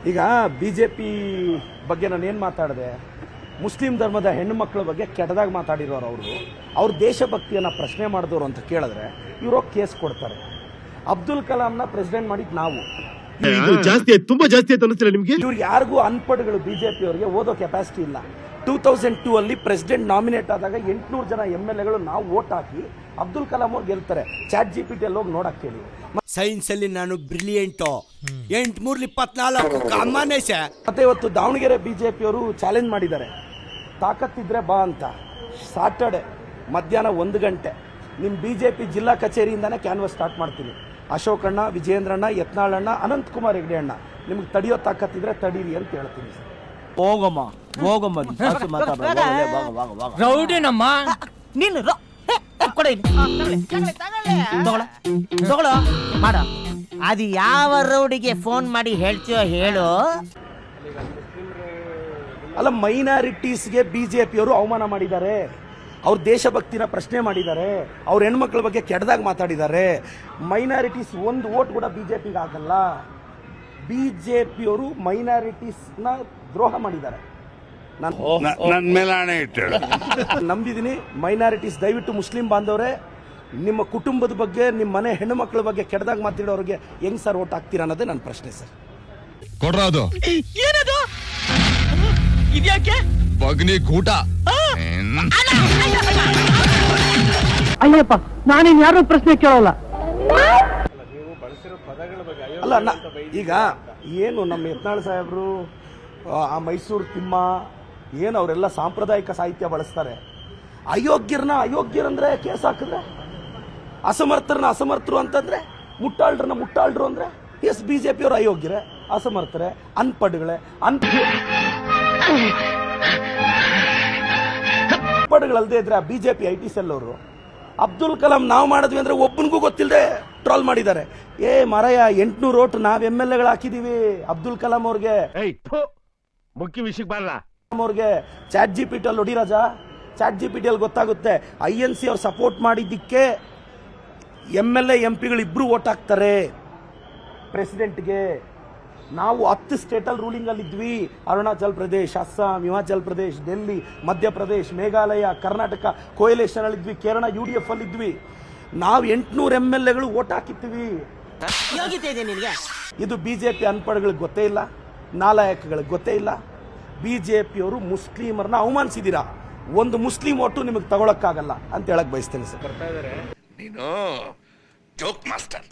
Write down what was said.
ಈಗ ಬಿಜೆಪಿ ಬಗ್ಗೆ ನಾನು ಏನು ಮಾತಾಡಿದೆ, ಮುಸ್ಲಿಂ ಧರ್ಮದ ಹೆಣ್ಣು ಮಕ್ಕಳ ಬಗ್ಗೆ ಕೆಟ್ಟದಾಗಿ ಮಾತಾಡಿರೋರು ಅವರು, ಅವ್ರ ದೇಶಭಕ್ತಿಯನ್ನು ಪ್ರಶ್ನೆ ಮಾಡಿದವರು ಅಂತ ಕೇಳಿದ್ರೆ ಇವರು ಕೇಸ್ ಕೊಡ್ತಾರೆ. ಅಬ್ದುಲ್ ಕಲಾಂನ ಪ್ರೆಸಿಡೆಂಟ್ ಮಾಡಿದ್ ನಾವು. ಜಾಸ್ತಿ ಆಯ್ತು, ತುಂಬಾ ಜಾಸ್ತಿ ಆಯ್ತು ಅನ್ನಿಸ್ತಿಲ್ಲ ನಿಮ್ಗೆ? ಇವ್ರಿಗೆ ಯಾರಿಗೂ ಅನ್ಪಡ್ಗಳು ಬಿಜೆಪಿ ಅವರಿಗೆ ಓದೋ ಕೆಪಾಸಿಟಿ ಇಲ್ಲ. 2002 ಅಲ್ಲಿ ಪ್ರೆಸಿಡೆಂಟ್ ನಾಮಿನೇಟ್ ಆದಾಗ 800 ಜನ MLAಗಳು ನಾವು ವೋಟ್ ಹಾಕಿ ಅಬ್ದುಲ್ ಕಲಾಂ ಅವ್ರು ಗೆಲ್ತಾರೆ. ಚಾಟ್ GPT ಅಲ್ಲಿ ಹೋಗಿ ನೋಡಕ್ ಹೇಳಿ. ಸೈನ್ಸ್ ಅಲ್ಲಿ ನಾನು ಬ್ರಿಲಿಯಂಟು 8×24 ಕಾಂಬನೇಶ. ಮತ್ತೆ ಇವತ್ತು ದಾವಣಗೆರೆ ಬಿಜೆಪಿ ಅವರು ಚಾಲೆಂಜ್ ಮಾಡಿದ್ದಾರೆ, ತಾಕತ್ತಿದ್ರೆ ಬಾ ಅಂತ. ಸಾಟರ್ಡೆ ಮಧ್ಯಾಹ್ನ 1 ಗಂಟೆ ನಿಮ್ಮ ಬಿಜೆಪಿ ಜಿಲ್ಲಾ ಕಚೇರಿಯಿಂದಾನೇ ಕ್ಯಾನ್ವಸ್ ಸ್ಟಾರ್ಟ್ ಮಾಡ್ತೀನಿ. ಅಶೋಕಣ್ಣ, ವಿಜೇಂದ್ರಣ್ಣ, ಯತ್ನಾಳಣ್ಣ, ಅನಂತಕುಮಾರ್ ಹೆಗ್ಡೆ ಅಣ್ಣ, ನಿಮ್ಗೆ ತಡೆಯೋ ತಾಕತ್ತಿದ್ರೆ ತಡೀರಿ ಅಂತ ಹೇಳ್ತೀನಿ. ಹೋಗಮ್ಮ ಹೋಗಮ್ಮ ರೌಡಿನಮ್ಮ ನೀನು ತಗೊಳ ಮಾಡ. ಅದು ಯಾವ ರೌಡಿಗೆ ಫೋನ್ ಮಾಡಿ ಹೇಳ್ತೀಯೋ ಹೇಳು. ಅಲ್ಲ, ಮೈನಾರಿಟೀಸ್ಗೆ ಬಿಜೆಪಿಯವರು ಅವಮಾನ ಮಾಡಿದ್ದಾರೆ, ಅವ್ರ ದೇಶಭಕ್ತಿನ ಪ್ರಶ್ನೆ ಮಾಡಿದ್ದಾರೆ, ಅವ್ರ ಹೆಣ್ಮಕ್ಳ ಬಗ್ಗೆ ಕೆಟ್ಟದಾಗಿ ಮಾತಾಡಿದ್ದಾರೆ. ಮೈನಾರಿಟೀಸ್ ಒಂದು ವೋಟ್ ಕೂಡ ಬಿಜೆಪಿಗೆ ಆಗಲ್ಲ. ಬಿಜೆಪಿಯವರು ಮೈನಾರಿಟೀಸ್ನ ದ್ರೋಹ ಮಾಡಿದ್ದಾರೆ. ನಂಬಿದ್ದೀನಿ ಮೈನಾರಿಟೀಸ್. ದಯವಿಟ್ಟು ಮುಸ್ಲಿಂ ಬಾಂಧವರೇ, ನಿಮ್ಮ ಕುಟುಂಬದ ಬಗ್ಗೆ, ನಿಮ್ಮ ಮನೆ ಹೆಣ್ಣು ಮಕ್ಕಳ ಬಗ್ಗೆ ಕೆಟ್ಟದಾಗಿ ಮಾತಾಡೋರಿಗೆ ಹೆಂಗ್ ಸರ್ ವೋಟ್ ಹಾಕ್ತೀರಾ ಅನ್ನೋದೇ ನನ್ನ ಪ್ರಶ್ನೆ ಸರ್. ಕೊಡ್ರದು ಏನದು ಇದ್ಯಾಕೆ ಬಗ್ನಿ ಕೂಟ. ಅಯ್ಯಪ್ಪ, ನಾನೇನು ಯಾರು ಪ್ರಶ್ನೆ ಕೇಳಲ್ಲ. ಅಲ್ಲ, ಈಗ ಏನು ನಮ್ಮ ಯತ್ನಾಳ್ ಸಾಹೇಬರು, ಆ ಮೈಸೂರು ತಿಮ್ಮ, ಏನು ಅವರೆಲ್ಲ ಸಾಂಪ್ರದಾಯಿಕ ಸಾಹಿತ್ಯ ಬಳಸ್ತಾರೆ. ಅಯೋಗ್ಯರಂದ್ರೆ ಕೇಸ್ ಹಾಕಿದ್ರೆ, ಅಸಮರ್ಥರನ್ನ ಅಸಮರ್ಥರು ಅಂತಂದ್ರೆ, ಮುಟ್ಟಾಳ್ರನ್ನ ಮುಟ್ಟಾಳ್ರು ಅಂದ್ರೆ, ಎಸ್ ಬಿಜೆಪಿಯವರು ಅಯೋಗ್ಯರೇ, ಅಸಮರ್ಥರೇ, ಅನ್ಪಡ್ಗಳೇ. ಅನ್ಪಡ್ಗಳಲ್ಲದೆ ಇದ್ರೆ ಆ ಬಿಜೆಪಿ IT ಸೆಲ್ ಅವರು ಅಬ್ದುಲ್ ಕಲಾಂ ನಾವು ಮಾಡಿದ್ವಿ ಅಂದ್ರೆ ಒಬ್ಬನಿಗೂ ಗೊತ್ತಿಲ್ಲದೆ ಟ್ರೋಲ್ ಮಾಡಿದ್ದಾರೆ. ಮರಯ 800 ವೋಟ್ ನಾವ್ MLAಗಳು ಹಾಕಿದೀವಿ ಅಬ್ದುಲ್ ಕಲಾಂ ಅವ್ರಿಗೆ. ಮುಖ್ಯ ವಿಷಯಕ್ಕೆ ಬರಲ್ಲ. ಅವ್ರಿಗೆ ಚಾಟ್ GPT ಅಲ್ಲಿ ಹೊಡಿ ರಾಜ, ಚಾಟ್ GPT ಅಲ್ಲಿ ಗೊತ್ತಾಗುತ್ತೆ. INC ಅವ್ರು ಸಪೋರ್ಟ್ ಮಾಡಿದ್ದಕ್ಕೆ MLA MP ಇಬ್ರು ವೋಟ್ ಹಾಕ್ತಾರೆ ಪ್ರೆಸಿಡೆಂಟ್ಗೆ. ನಾವು 10 ಸ್ಟೇಟಲ್ಲಿ ರೂಲಿಂಗ್ ಅಲ್ಲಿ ಇದ್ವಿ. ಅರುಣಾಚಲ್ ಪ್ರದೇಶ್, ಅಸ್ಸಾಂ, ಹಿಮಾಚಲ್ ಪ್ರದೇಶ್, ಡೆಲ್ಲಿ, ಮಧ್ಯಪ್ರದೇಶ್, ಮೇಘಾಲಯ, ಕರ್ನಾಟಕ ಕೋಯಲೇಷನ್ ಅಲ್ಲಿ ಇದ್ವಿ, ಕೇರಳ UDF ಅಲ್ಲಿ ಇದ್ವಿ. ನಾವು 800 MLAಗಳು ವೋಟ್ ಹಾಕಿರ್ತೀವಿ. ಇದು ಬಿಜೆಪಿ ಅನ್ಪಡ್ಗಳಿಗೆ ಗೊತ್ತೇ ಇಲ್ಲ, ನಾಲಾಯಕಗಳಿಗೆ ಗೊತ್ತೇ ಇಲ್ಲ. ಬಿಜೆಪಿಯವರು ಮುಸ್ಲಿಮರನ್ನ ಅವಮಾನಿಸಿದ್ದೀರಾ, ಒಂದು ಮುಸ್ಲಿಂ ಓಟು ನಿಮಗೆ ತಗೊಳಕ್ಕಾಗಲ್ಲ ಅಂತ ಹೇಳಕ್ ಬಯಸ್ತೇನೆ ಸರ್. ನೀನು ಜೋಕ್ ಮಾಸ್ಟರ್.